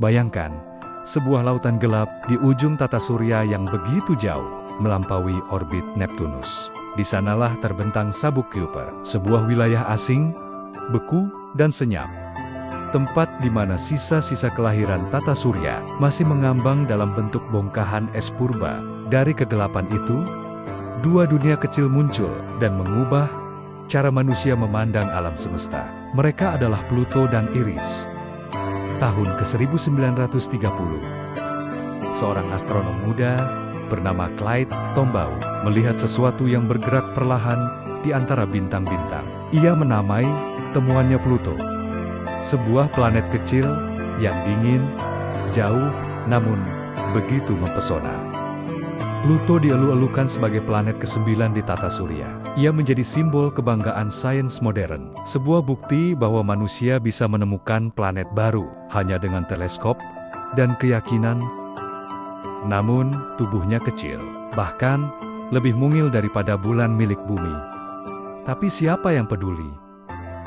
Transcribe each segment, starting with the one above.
Bayangkan, sebuah lautan gelap di ujung tata surya yang begitu jauh, melampaui orbit Neptunus. Di sanalah terbentang sabuk Kuiper, sebuah wilayah asing, beku, dan senyap. Tempat di mana sisa-sisa kelahiran tata surya masih mengambang dalam bentuk bongkahan es purba. Dari kegelapan itu, dua dunia kecil muncul dan mengubah cara manusia memandang alam semesta. Mereka adalah Pluto dan Iris. Tahun ke-1930, seorang astronom muda bernama Clyde Tombaugh melihat sesuatu yang bergerak perlahan di antara bintang-bintang. Ia menamai temuannya Pluto, sebuah planet kecil yang dingin, jauh, namun begitu mempesona. Pluto dielu-elukan sebagai planet ke-9 di tata surya. Ia menjadi simbol kebanggaan sains modern, sebuah bukti bahwa manusia bisa menemukan planet baru hanya dengan teleskop dan keyakinan. Namun, tubuhnya kecil, bahkan lebih mungil daripada bulan milik bumi. Tapi siapa yang peduli?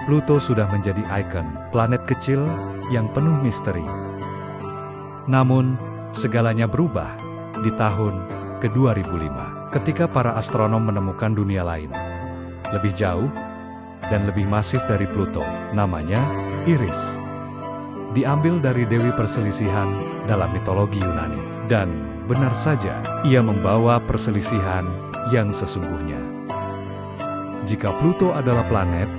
Pluto sudah menjadi ikon planet kecil yang penuh misteri. Namun, segalanya berubah di tahun ke-2005, ketika para astronom menemukan dunia lain, lebih jauh dan lebih masif dari Pluto, namanya Iris. Diambil dari Dewi Perselisihan dalam mitologi Yunani, dan benar saja, ia membawa perselisihan yang sesungguhnya. Jika Pluto adalah planet,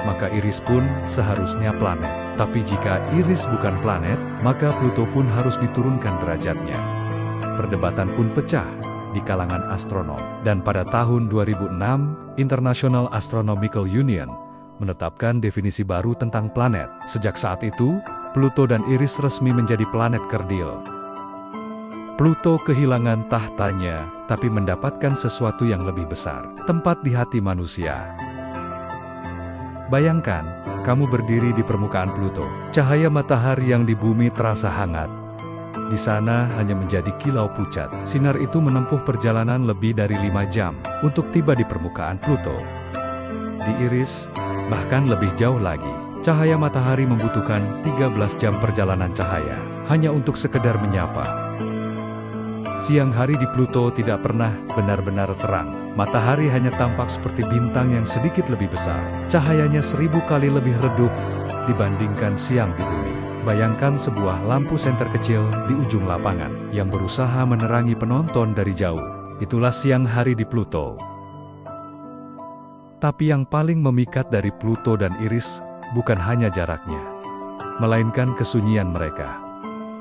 maka Iris pun seharusnya planet. Tapi jika Iris bukan planet, maka Pluto pun harus diturunkan derajatnya. Perdebatan pun pecah di kalangan astronom. Dan pada tahun 2006, International Astronomical Union menetapkan definisi baru tentang planet. Sejak saat itu, Pluto dan Iris resmi menjadi planet kerdil. Pluto kehilangan tahtanya, tapi mendapatkan sesuatu yang lebih besar, tempat di hati manusia. Bayangkan, kamu berdiri di permukaan Pluto. Cahaya matahari yang di bumi terasa hangat. Di sana hanya menjadi kilau pucat. Sinar itu menempuh perjalanan lebih dari 5 jam untuk tiba di permukaan Pluto. Di Iris, bahkan lebih jauh lagi. Cahaya matahari membutuhkan 13 jam perjalanan cahaya, hanya untuk sekedar menyapa. Siang hari di Pluto tidak pernah benar-benar terang. Matahari hanya tampak seperti bintang yang sedikit lebih besar. Cahayanya 1000 kali lebih redup dibandingkan siang di bumi. Bayangkan sebuah lampu senter kecil di ujung lapangan yang berusaha menerangi penonton dari jauh. Itulah siang hari di Pluto. Tapi yang paling memikat dari Pluto dan Iris bukan hanya jaraknya, melainkan kesunyian mereka.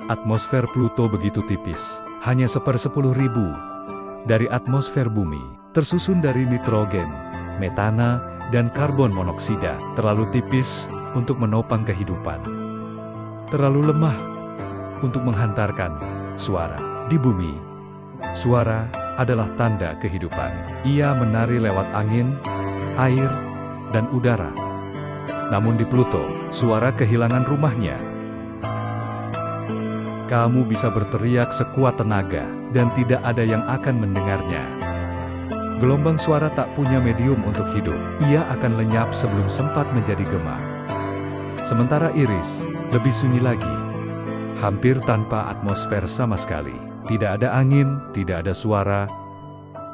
Atmosfer Pluto begitu tipis, hanya 1/10.000 dari atmosfer bumi. Tersusun dari nitrogen, metana, dan karbon monoksida, terlalu tipis untuk menopang kehidupan. Terlalu lemah untuk menghantarkan suara. Di bumi, suara adalah tanda kehidupan. Ia menari lewat angin, air, dan udara. Namun di Pluto, suara kehilangan rumahnya. Kamu bisa berteriak sekuat tenaga, dan tidak ada yang akan mendengarnya. Gelombang suara tak punya medium untuk hidup. Ia akan lenyap sebelum sempat menjadi gema. Sementara Iris lebih sunyi lagi. Hampir tanpa atmosfer sama sekali. Tidak ada angin, tidak ada suara.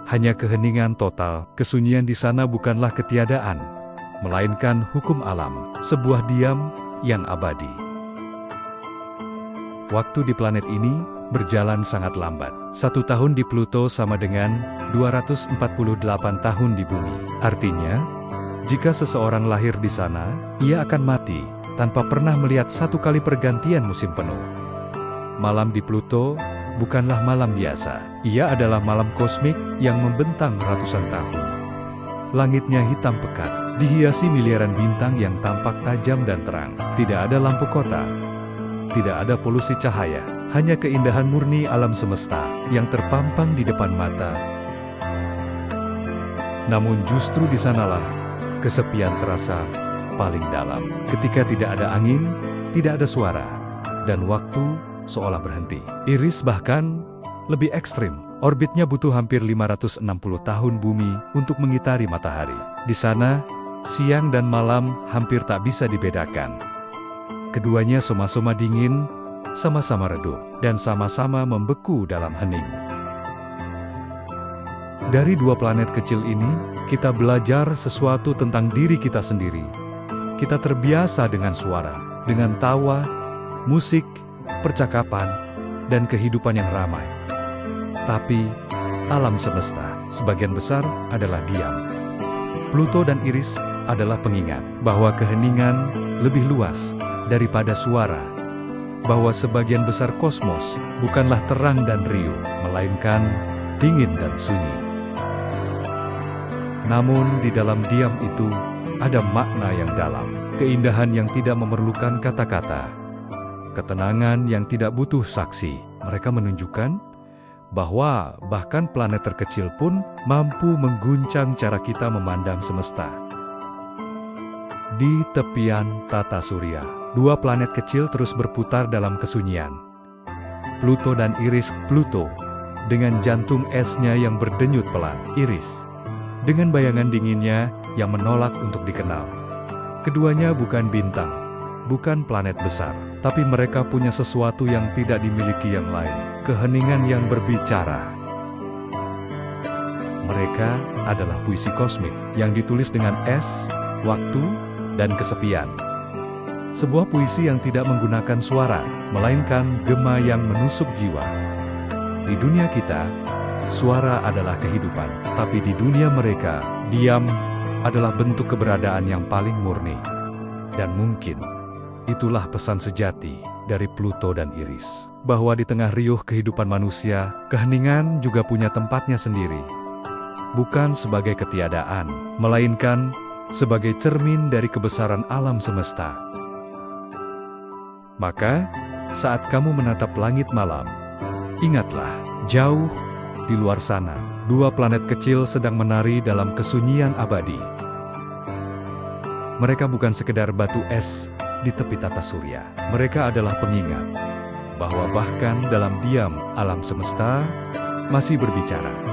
Hanya keheningan total. Kesunyian di sana bukanlah ketiadaan, melainkan hukum alam. Sebuah diam yang abadi. Waktu di planet ini berjalan sangat lambat. 1 tahun di Pluto sama dengan 248 tahun di bumi. Artinya, jika seseorang lahir di sana, ia akan mati tanpa pernah melihat 1 kali pergantian musim penuh. Malam di Pluto bukanlah malam biasa. Ia adalah malam kosmik yang membentang ratusan tahun. Langitnya hitam pekat, dihiasi miliaran bintang yang tampak tajam dan terang. Tidak ada lampu kota, tidak ada polusi cahaya, hanya keindahan murni alam semesta yang terpampang di depan mata. Namun justru di sanalah kesepian terasa paling dalam. Ketika tidak ada angin, tidak ada suara, dan waktu seolah berhenti. Iris bahkan lebih ekstrim. Orbitnya butuh hampir 560 tahun bumi untuk mengitari matahari. Di sana, siang dan malam hampir tak bisa dibedakan. Keduanya soma-soma dingin, sama-sama redup, dan sama-sama membeku dalam hening. Dari dua planet kecil ini, kita belajar sesuatu tentang diri kita sendiri. Kita terbiasa dengan suara, dengan tawa, musik, percakapan, dan kehidupan yang ramai. Tapi, alam semesta, sebagian besar adalah diam. Pluto dan Iris adalah pengingat bahwa keheningan lebih luas daripada suara, bahwa sebagian besar kosmos bukanlah terang dan riuh, melainkan dingin dan sunyi. Namun di dalam diam itu ada makna yang dalam, keindahan yang tidak memerlukan kata-kata, ketenangan yang tidak butuh saksi. Mereka menunjukkan bahwa bahkan planet terkecil pun mampu mengguncang cara kita memandang semesta. Di tepian tata surya, dua planet kecil terus berputar dalam kesunyian. Pluto dan Iris. Pluto dengan jantung esnya yang berdenyut pelan, Iris dengan bayangan dinginnya yang menolak untuk dikenal. Keduanya bukan bintang, bukan planet besar, tapi mereka punya sesuatu yang tidak dimiliki yang lain, keheningan yang berbicara. Mereka adalah puisi kosmik yang ditulis dengan es, waktu, dan kesepian. Sebuah puisi yang tidak menggunakan suara, melainkan gema yang menusuk jiwa. Di dunia kita, suara adalah kehidupan, tapi di dunia mereka, diam adalah bentuk keberadaan yang paling murni. Dan mungkin, itulah pesan sejati dari Pluto dan Iris, bahwa di tengah riuh kehidupan manusia, keheningan juga punya tempatnya sendiri. Bukan sebagai ketiadaan, melainkan sebagai cermin dari kebesaran alam semesta. Maka, saat kamu menatap langit malam, ingatlah, jauh di luar sana, dua planet kecil sedang menari dalam kesunyian abadi. Mereka bukan sekedar batu es di tepi tata surya. Mereka adalah pengingat bahwa bahkan dalam diam, alam semesta masih berbicara.